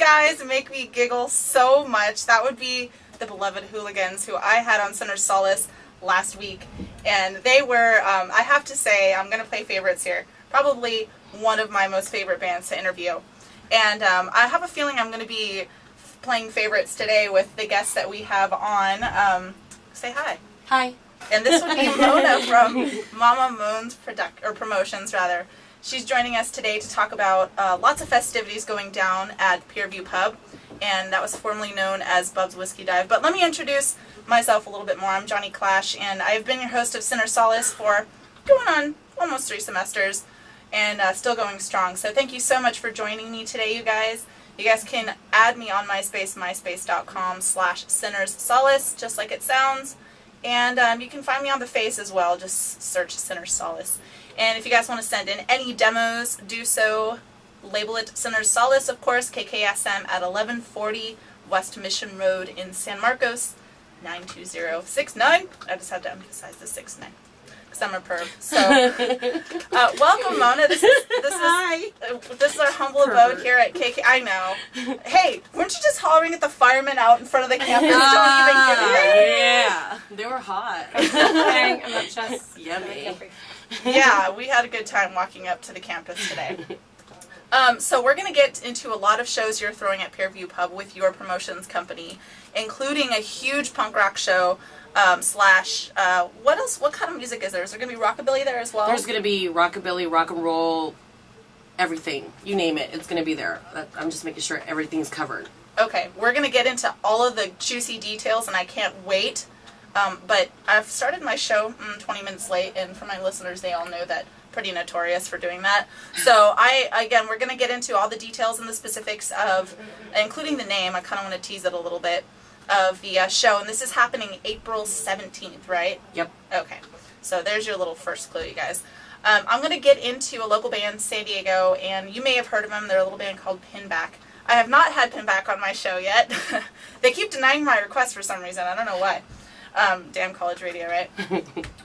guys make me giggle so much. That would be the beloved Hooligans, who I had on Sinnersolace last week. And they were, I have to say, I'm going to play favorites here, probably one of my most favorite bands to interview. And I have a feeling I'm going to be playing favorites today with the guests that we have on. Say hi. Hi. And this would be Mona from Mama Mones Promotions, rather. She's joining us today to talk about lots of festivities going down at Pierview Pub, and that was formerly known as Bub's Whiskey Dive. But let me introduce myself a little bit more. I'm Johnny Clash, and I've been your host of Sinnersolace for going on almost 3 semesters, and still going strong. So thank you so much for joining me today, you guys. You guys can add me on MySpace, myspace.com/Sinnersolace, just like it sounds. And you can find me on the Face as well. Just search Sinnersolace. And if you guys want to send in any demos, do so. Label it Sinnersolace, of course, KKSM at 1140 West Mission Road in San Marcos, 92069. I just had to emphasize the 69 because I'm a perv. So, welcome, Mona. This is our humble abode here at KK. I know. Hey, weren't you just hollering at the firemen out in front of the campus? Don't even get here. Yeah, they were hot. I'm just yummy. Yeah, we had a good time walking up to the campus today. So we're going to get into a lot of shows you're throwing at Pierview Pub with your promotions company, including a huge punk rock show, what else? What kind of music is there? Is there going to be rockabilly there as well? There's going to be rockabilly, rock and roll, everything. You name it, it's going to be there. I'm just making sure everything's covered. Okay, we're going to get into all of the juicy details, and I can't wait. But I've started my show 20 minutes late, and for my listeners, they all know that. Pretty notorious for doing that. So we're going to get into all the details and the specifics of, including the name, I kind of want to tease it a little bit, of the show. And this is happening April 17th, right? Yep. Okay. So there's your little first clue, you guys. I'm going to get into a local band, San Diego, and you may have heard of them. They're a little band called Pinback. I have not had Pinback on my show yet. They keep denying my request for some reason. I don't know why. Damn college radio, right?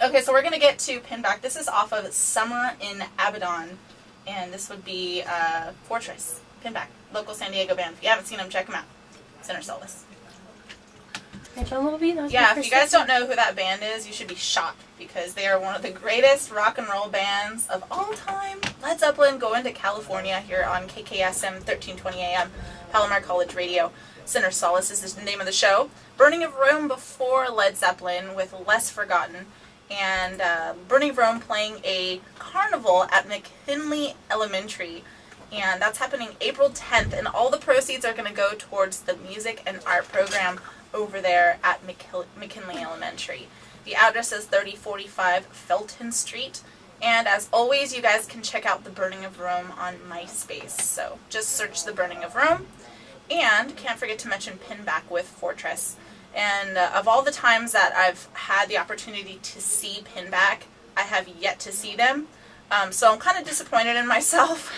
Okay, so we're going to get to Pinback. This is off of Summer in Abaddon, and this would be Fortress. Pinback, local San Diego band. If you haven't seen them, check them out. Sinnersolace. Yeah, if you guys don't know who that band is, you should be shocked, because they are one of the greatest rock and roll bands of all time. Led Zeppelin going to California here on KKSM 1320 AM, Palomar College Radio. Sinnersolace is the name of the show. Burning of Rome before Led Zeppelin with Less Forgotten. And Burning of Rome playing a carnival at McKinley Elementary. And that's happening April 10th. And all the proceeds are going to go towards the music and art program over there at McKinley Elementary. The address is 3045 Felton Street. And as always, you guys can check out the Burning of Rome on MySpace. So just search the Burning of Rome. And can't forget to mention Pinback with Fortress. And of all the times that I've had the opportunity to see Pinback, I have yet to see them. So I'm kind of disappointed in myself.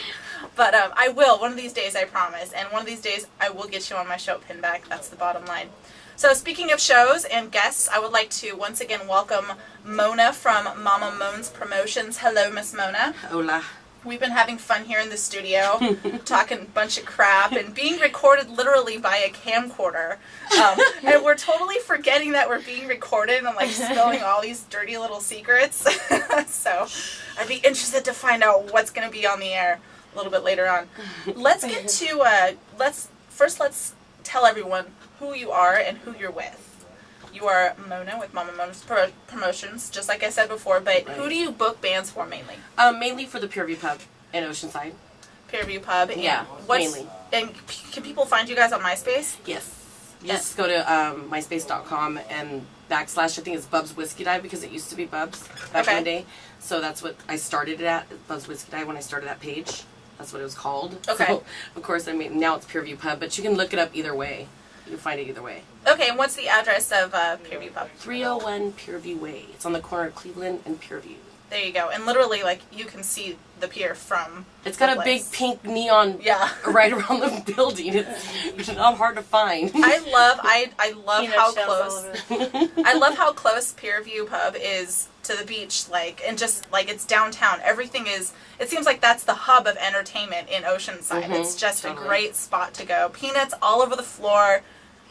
But I will, one of these days, I promise. And one of these days, I will get you on my show, Pinback. That's the bottom line. So speaking of shows and guests, I would like to once again welcome Mona from Mama Mones Promotions. Hello, Miss Mona. Hola. We've been having fun here in the studio, talking a bunch of crap, and being recorded literally by a camcorder. And we're totally forgetting that we're being recorded and like spilling all these dirty little secrets. So I'd be interested to find out what's going to be on the air a little bit later on. Let's get to, let's tell everyone who you are and who you're with. You are Mona with Mama Mones Promotions, just like I said before, but who do you book bands for mainly? Mainly for the Pierview Pub in Oceanside. Pierview Pub? Yeah, mainly. And can people find you guys on MySpace? Yes. Just go to myspace.com and / I think it's Bub's Whiskey Dive, because it used to be Bub's back in the day. So that's what I started it at, Bub's Whiskey Dive, when I started that page. That's what it was called. Okay. So, of course, now it's Pierview Pub, but you can look it up either way. You can find it either way. Okay, and what's the address of Pierview Pub? 301 Pierview Way. It's on the corner of Cleveland and Pierview. There you go. And literally, like, you can see the pier from It's got the a big place. pink neon right around the building. It's not hard to find. I love Peanut how shells all close over. I love how close Pier View Pub is to the beach, like, and just like it's downtown. Everything is. It seems like that's the hub of entertainment in Oceanside. It's just totally. a great spot to go. Peanuts all over the floor.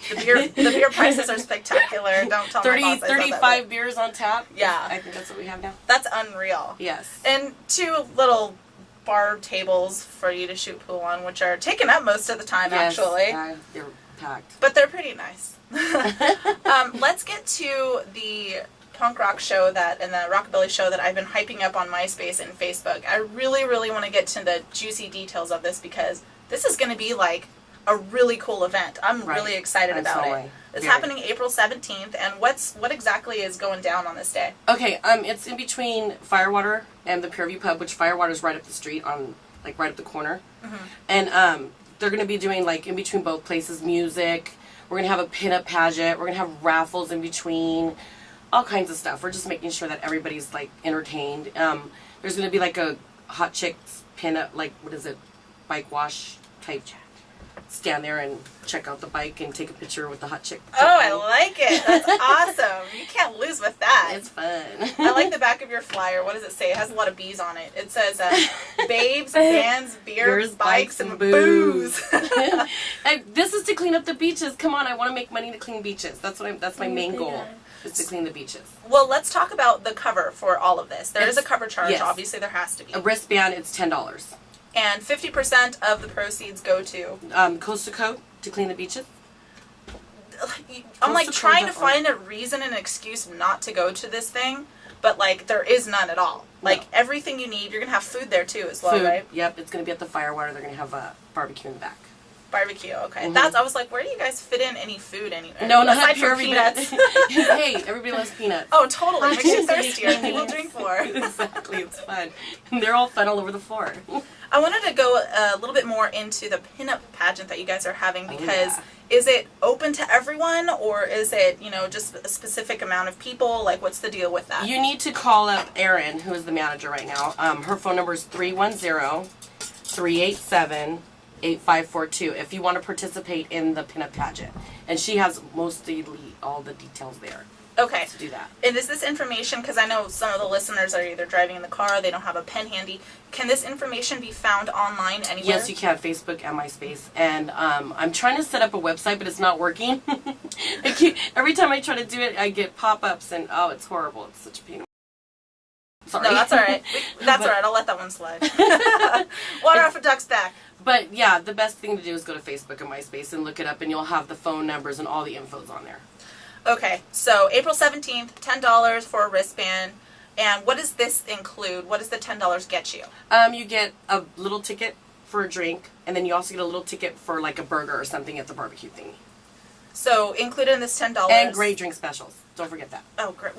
The beer prices are spectacular. Don't tell 30, my boss I said that, 35 but beers on tap. Yeah. I think that's what we have now. that's unreal. Yes. And 2 little bar tables for you to shoot pool on, which are taken up most of the time, Yes. actually. Yeah, they're packed. But they're pretty nice. Let's get to the punk rock show and the rockabilly show that I've been hyping up on MySpace and Facebook. I really, really want to get to the juicy details of this because this is going to be like a really cool event. I'm really excited about it. It's happening April 17th, and what exactly is going down on this day? Okay, it's in between Firewater and the Pier View Pub, which Firewater's right up the street on, like, right up the corner. And they're going to be doing, like, in between both places, music. We're going to have a pinup pageant. We're going to have raffles in between. All kinds of stuff. We're just making sure that everybody's, like, entertained. There's going to be, like, a hot chicks pinup, like, what is it, bike wash type. Stand there and check out the bike and take a picture with the hot chick. Oh, I like it. That's awesome. You can't lose with that. It's fun. I like the back of your flyer. What does it say? It has a lot of bees on it. It says, babes, bands, beers, bikes, and booze. And this is to clean up the beaches. Come on, I want to make money to clean beaches. That's my main goal, is to clean the beaches. Well, let's talk about the cover for all of this. There is a cover charge. Yes. Obviously, there has to be. A wristband, it's $10. And 50% of the proceeds go to... Coast to Coast to clean the beaches. I'm, like, Coast to trying to Coast find a reason and excuse not to go to this thing, but, like, there is none at all. Like, everything you need, you're going to have food there, too, as well, Food. right? Yep, it's going to be at the Firewater. They're going to have a barbecue in the back. Barbecue, okay. I was like, where do you guys fit in any food anywhere? No, not aside at Pier from peanuts. Hey, everybody loves peanuts. Oh, totally. Makes you thirstier. People drink more. Exactly, it's fun. And they're all fun all over the floor. I wanted to go a little bit more into the pinup pageant that you guys are having because is it open to everyone or is it, just a specific amount of people? Like, what's the deal with that? You need to call up Erin, who is the manager right now. Her phone number is 310-387-8542 if you want to participate in the pinup pageant. And she has mostly all the details there. Okay. To do that. And is this information, because I know some of the listeners are either driving in the car, they don't have a pen handy, can this information be found online anywhere? Yes, you can. Facebook and MySpace. And I'm trying to set up a website, but it's not working. Every time I try to do it, I get pop-ups, and it's horrible. It's such a pain. Sorry. No, that's all right. That's all right. I'll let that one slide. Water off a duck's back. But, yeah, the best thing to do is go to Facebook and MySpace and look it up, and you'll have the phone numbers and all the infos on there. Okay, so April 17th, $10 for a wristband. And what does this include? What does the $10 get you? You get a little ticket for a drink, and then you also get a little ticket for, like, a burger or something at the barbecue thingy. So, included in this $10... And great drink specials. Don't forget that. Oh, great.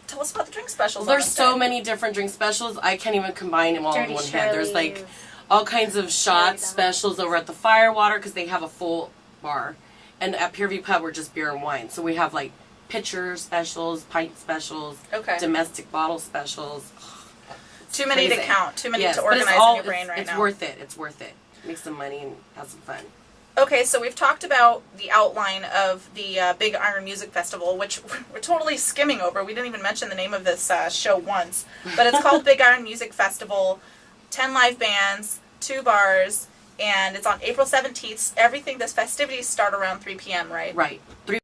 Tell us about the drink specials. Well, there's so many different drink specials. I can't even combine them all in one head. There's, like, all kinds of shot specials over at the Firewater because they have a full bar. And at Pier View Pub, we're just beer and wine. So we have, like, pitcher specials, pint specials, domestic bottle specials. Too many to count. Too many to organize in your brain right now. It's worth it. It's worth it. Make some money and have some fun. Okay, so we've talked about the outline of the Big Iron Music Festival, which we're totally skimming over. We didn't even mention the name of this show once. But it's called Big Iron Music Festival, 10 live bands, 2 bars, and it's on April 17th. This festivities start around 3 p.m., right? Right. 3